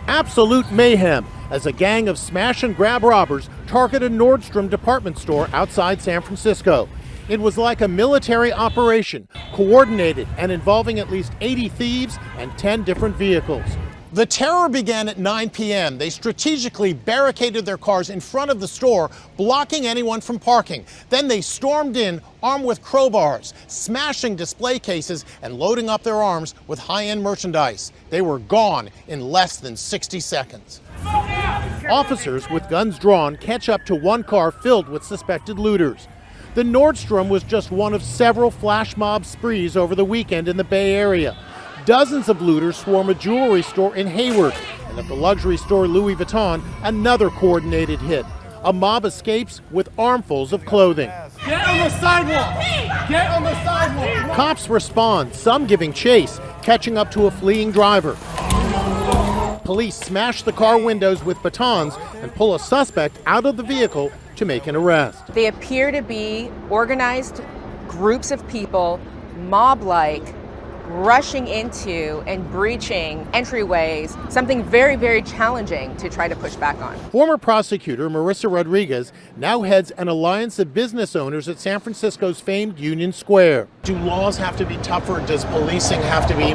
Absolute mayhem as a gang of smash and grab robbers targeted a Nordstrom department store outside San Francisco. It was like a military operation, coordinated and involving at least 80 thieves and 10 different vehicles. The terror began at 9 p.m. They strategically barricaded their cars in front of the store, blocking anyone from parking. Then they stormed in, armed with crowbars, smashing display cases and loading up their arms with high-end merchandise. They were gone in less than 60 seconds. Officers with guns drawn catch up to one car filled with suspected looters. The Nordstrom was just one of several flash mob sprees over the weekend in the Bay Area. Dozens of looters swarm a jewelry store in Hayward, and at the luxury store Louis Vuitton, another coordinated hit. A mob escapes with armfuls of clothing. Get on the sidewalk! Get on the sidewalk! Cops respond, some giving chase, catching up to a fleeing driver. Police smash the car windows with batons and pull a suspect out of the vehicle to make an arrest. They appear to be organized groups of people, mob-like, rushing into and breaching entryways, something very, very challenging to try to push back on. Former prosecutor Marissa Rodriguez now heads an alliance of business owners at San Francisco's famed Union Square. Do laws have to be tougher? Does policing have to be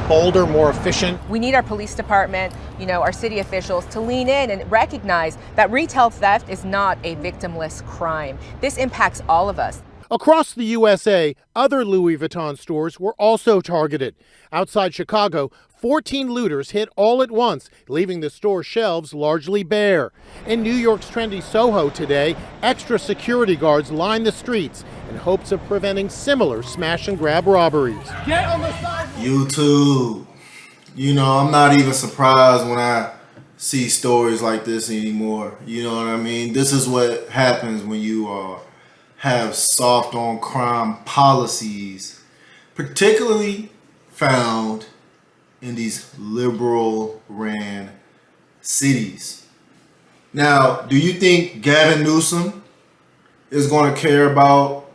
bolder, more efficient? We need our police department, our city officials to lean in and recognize that retail theft is not a victimless crime. This impacts all of us. Across the USA, other Louis Vuitton stores were also targeted. Outside Chicago, 14 looters hit all at once, leaving the store shelves largely bare. In New York's trendy Soho today, extra security guards line the streets in hopes of preventing similar smash and grab robberies. Get on the sidewalk! YouTube. I'm not even surprised when I see stories like this anymore. You know what I mean? This is what happens when you have soft on crime policies, particularly found in these liberal ran cities. Now, do you think Gavin Newsom is going to care about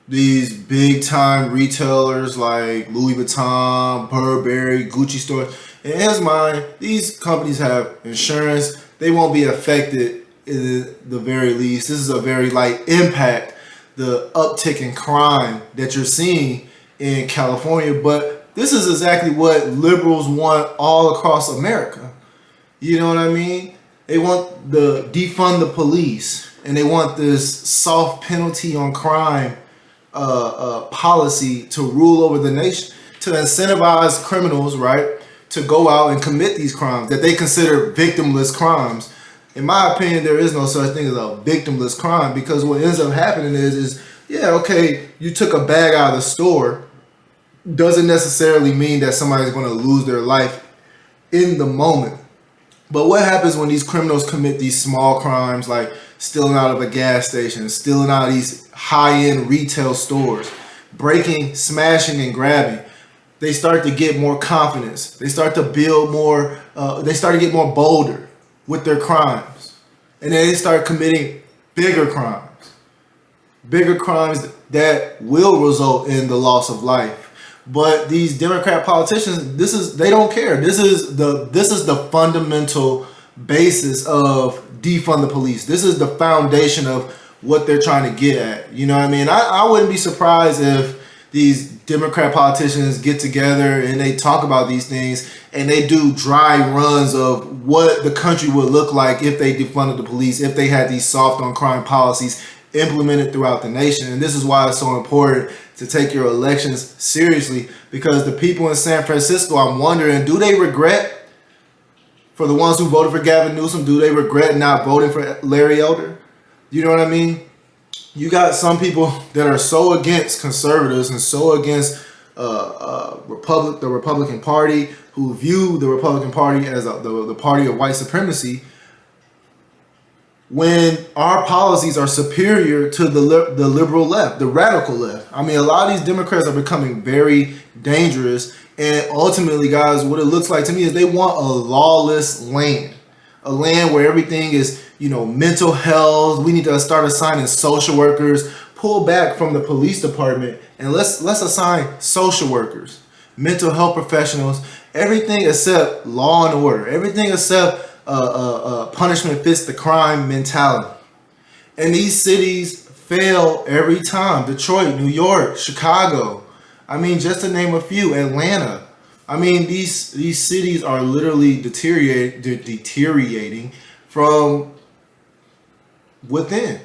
these big time retailers like Louis Vuitton, Burberry, Gucci stores? In his mind, these companies have insurance. They won't be affected in the very least. This is a very light impact, the uptick in crime that you're seeing in California. But this is exactly what liberals want all across America. You know what I mean? They want the defund the police, and they want this soft penalty on crime policy to rule over the nation, to incentivize criminals, right, to go out and commit these crimes that they consider victimless crimes. In my opinion, there is no such thing as a victimless crime, because what ends up happening is you took a bag out of the store, doesn't necessarily mean that somebody's going to lose their life in the moment. But what happens when these criminals commit these small crimes like stealing out of a gas station, stealing out of these high-end retail stores, breaking, smashing, and grabbing? They start to get more confidence. They start to build more, they start to get more bolder with their crimes. And then they start committing bigger crimes that will result in the loss of life. But these Democrat politicians, they don't care. This is the fundamental basis of defund the police. This is the foundation of what they're trying to get at. You know what I mean? I wouldn't be surprised if these Democrat politicians get together and they talk about these things and they do dry runs of what the country would look like if they defunded the police, if they had these soft on crime policies implemented throughout the nation. And this is why it's so important to take your elections seriously, because the people in San Francisco, I'm wondering, do they regret, for the ones who voted for Gavin Newsom, do they regret not voting for Larry Elder? You know what I mean? You got some people that are so against conservatives and so against the Republican Party, who view the Republican Party as the party of white supremacy, when our policies are superior to the liberal left, the radical left. I mean, a lot of these Democrats are becoming very dangerous. And ultimately, guys, what it looks like to me is they want a lawless land. A land where everything is, mental health. We need to start assigning social workers, pull back from the police department, and let's assign social workers, mental health professionals, Everything except law and order. Everything except punishment fits the crime mentality. And these cities fail every time. Detroit, New York, Chicago. I mean, just to name a few. Atlanta. I mean, these cities are literally deteriorating from within.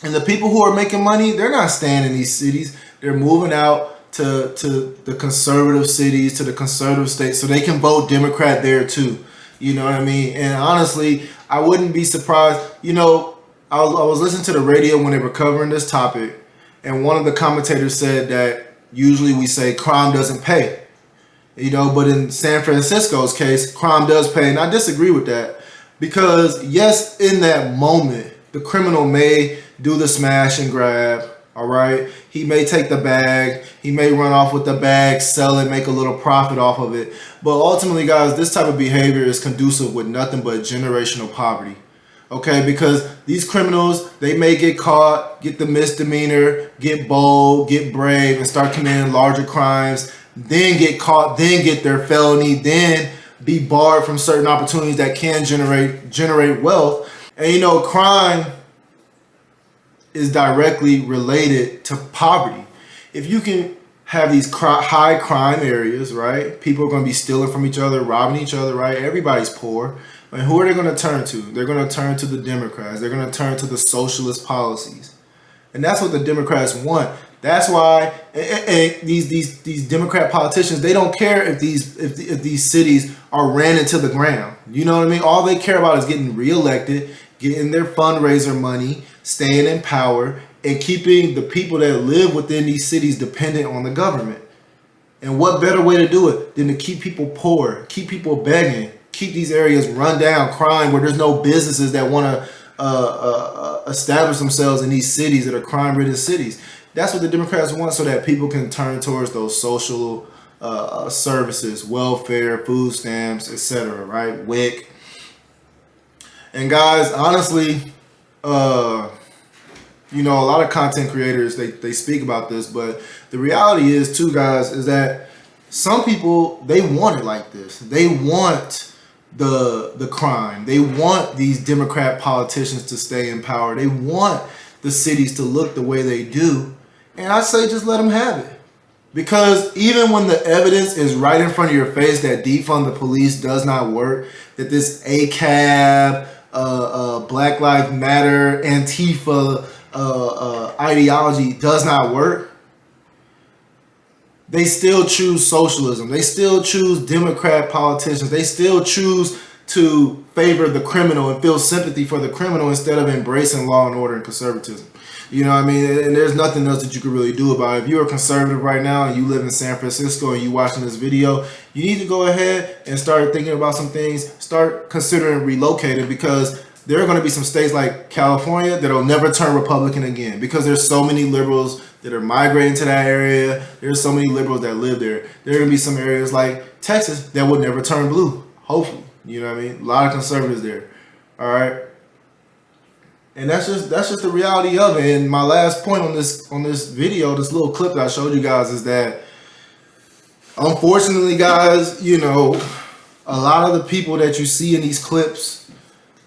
And the people who are making money, they're not staying in these cities. They're moving out to the conservative cities, to the conservative states, so they can vote Democrat there too. You know what I mean? And honestly, I wouldn't be surprised. You know, I was listening to the radio when they were covering this topic, and one of the commentators said that usually we say crime doesn't pay. You know, but in San Francisco's case, crime does pay. And I disagree with that because, yes, in that moment, the criminal may do the smash and grab. All right. He may take the bag. He may run off with the bag, sell it, make a little profit off of it. But ultimately, guys, this type of behavior is conducive with nothing but generational poverty. Okay, because these criminals, they may get caught, get the misdemeanor, get bold, get brave, and start committing larger crimes, then get caught, then get their felony, then be barred from certain opportunities that can generate wealth. And you know, crime is directly related to poverty. If you can have these high crime areas, right? People are going to be stealing from each other, robbing each other, right? Everybody's poor. And who are they going to turn to? They're going to turn to the Democrats. They're going to turn to the socialist policies. And that's what the Democrats want. That's why these Democrat politicians, they don't care if these cities are ran into the ground. You know what I mean? All they care about is getting reelected, getting their fundraiser money, staying in power, and keeping the people that live within these cities dependent on the government. And what better way to do it than to keep people poor, keep people begging, keep these areas run down, crime, where there's no businesses that want to establish themselves in these cities that are crime-ridden cities. That's what the Democrats want, so that people can turn towards those social services, welfare, food stamps, etc., right? WIC. And guys, honestly, you know, a lot of content creators, they speak about this, but the reality is too, guys, is that some people, they want it like this. They want the crime. They want these Democrat politicians to stay in power. They want the cities to look the way they do. And I say just let them have it. Because even when the evidence is right in front of your face that defund the police does not work, that this ACAB, Black Lives Matter, Antifa ideology does not work, they still choose socialism. They still choose Democrat politicians. They still choose to favor the criminal and feel sympathy for the criminal instead of embracing law and order and conservatism. You know what I mean? And there's nothing else that you can really do about it. If you're a conservative right now and you live in San Francisco and you're watching this video, you need to go ahead and start thinking about some things. Start considering relocating, because there are going to be some states like California that'll never turn Republican again, because there's so many liberals that are migrating to that area. There's so many liberals that live there. There are going to be some areas like Texas that will never turn blue, hopefully. You know what I mean? A lot of conservatives there. All right. And that's just the reality of it. And my last point on this video, this little clip that I showed you guys, is that unfortunately, guys, you know, a lot of the people that you see in these clips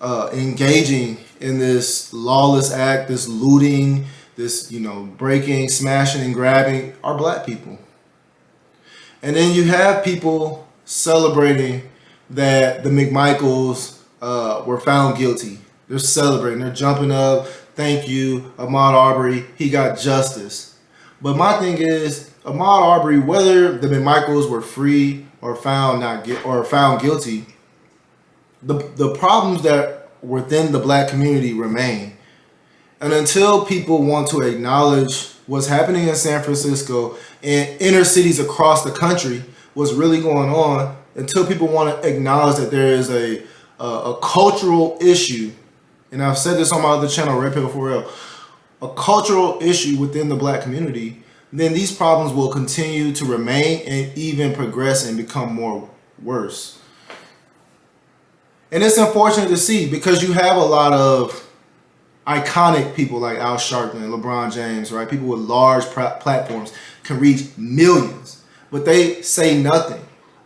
engaging in this lawless act, this looting, this, you know, breaking, smashing, and grabbing are black people. And then you have people celebrating that the McMichaels were found guilty. They're celebrating. They're jumping up. Thank you, Ahmaud Arbery. He got justice. But my thing is, Ahmaud Arbery, whether the McMichaels were free or found guilty, the problems that within the black community remain. And until people want to acknowledge what's happening in San Francisco and inner cities across the country, what's really going on, until people want to acknowledge that there is a cultural issue, and I've said this on my other channel, Red Pill For Real, a cultural issue within the black community, then these problems will continue to remain and even progress and become more worse. And it's unfortunate to see, because you have a lot of iconic people like Al Sharpton, LeBron James, right? People with large platforms can reach millions, but they say nothing.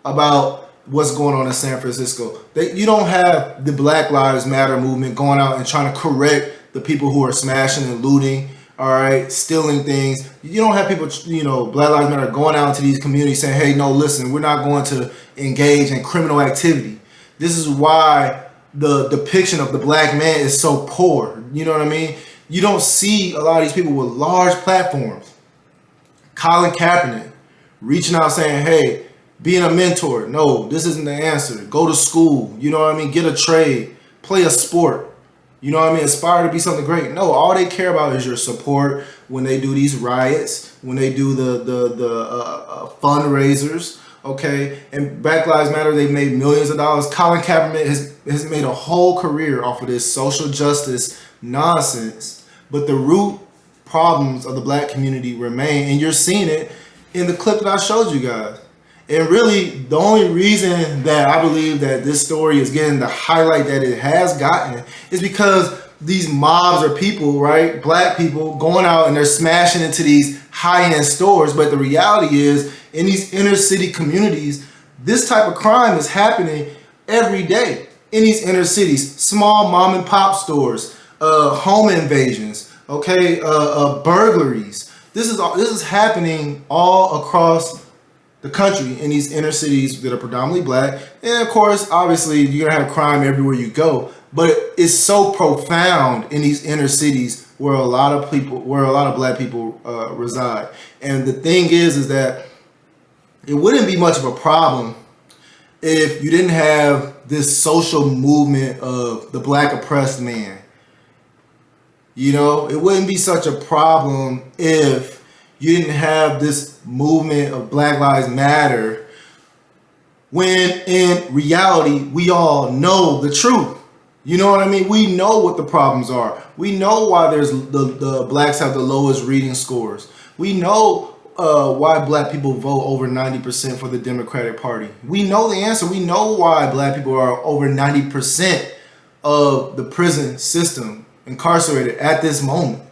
about what's going on in San Francisco. You don't have the Black Lives Matter movement going out and trying to correct the people who are smashing and looting, all right, stealing things. You don't have people, Black Lives Matter going out into these communities saying, hey, no, listen, we're not going to engage in criminal activity. This is why the depiction of the black man is so poor. You know what I mean? You don't see a lot of these people with large platforms. Colin Kaepernick reaching out saying, hey, being a mentor. No, this isn't the answer. Go to school. You know what I mean? Get a trade. Play a sport. You know what I mean? Aspire to be something great. No, all they care about is your support when they do these riots, when they do the fundraisers. Okay, and Black Lives Matter, they've made millions of dollars. Colin Kaepernick has made a whole career off of this social justice nonsense. But the root problems of the black community remain, and you're seeing it in the clip that I showed you guys. And really, the only reason that I believe that this story is getting the highlight that it has gotten is because these mobs are people, right? Black people going out and they're smashing into these high-end stores. But the reality is, in these inner city communities, this type of crime is happening every day in these inner cities. Small mom and pop stores, home invasions, okay, burglaries. This is happening all across the country in these inner cities that are predominantly black. And of course, obviously, you're gonna have crime everywhere you go. But it's so profound in these inner cities where a lot of black people reside. And the thing is that it wouldn't be much of a problem if you didn't have this social movement of the black oppressed man. You know, it wouldn't be such a problem if you didn't have this movement of Black Lives Matter, when in reality, we all know the truth. You know what I mean? We know what the problems are. We know why there's the blacks have the lowest reading scores. We know why black people vote over 90% for the Democratic Party. We know the answer. We know why black people are over 90% of the prison system incarcerated at this moment.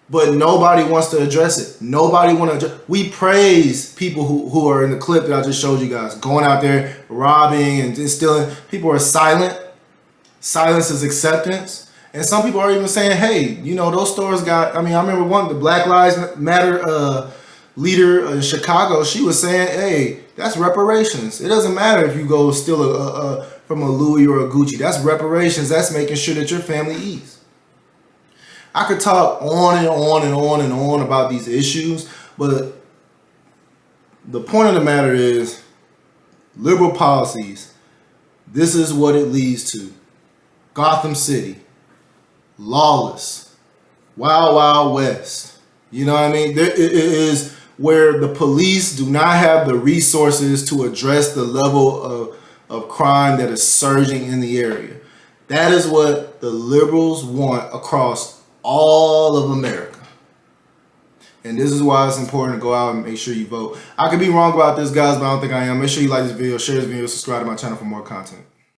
But nobody wants to address it. Nobody want to. We praise people who are in the clip that I just showed you guys, going out there robbing and stealing. People are silent. Silence is acceptance. And some people are even saying, hey, those stores got, I remember the Black Lives Matter leader in Chicago, she was saying, hey, that's reparations. It doesn't matter if you go steal from a Louis or a Gucci. That's reparations. That's making sure that your family eats. I could talk on and on and on and on about these issues, but the point of the matter is liberal policies. This is what it leads to. Gotham City, lawless, wild, wild west. You know what I mean? It is where the police do not have the resources to address the level of crime that is surging in the area. That is what the liberals want across all of America. And this is why it's important to go out and make sure you vote. I could be wrong about this, guys, but I don't think I am. Make sure you like this video, share this video, subscribe to my channel for more content.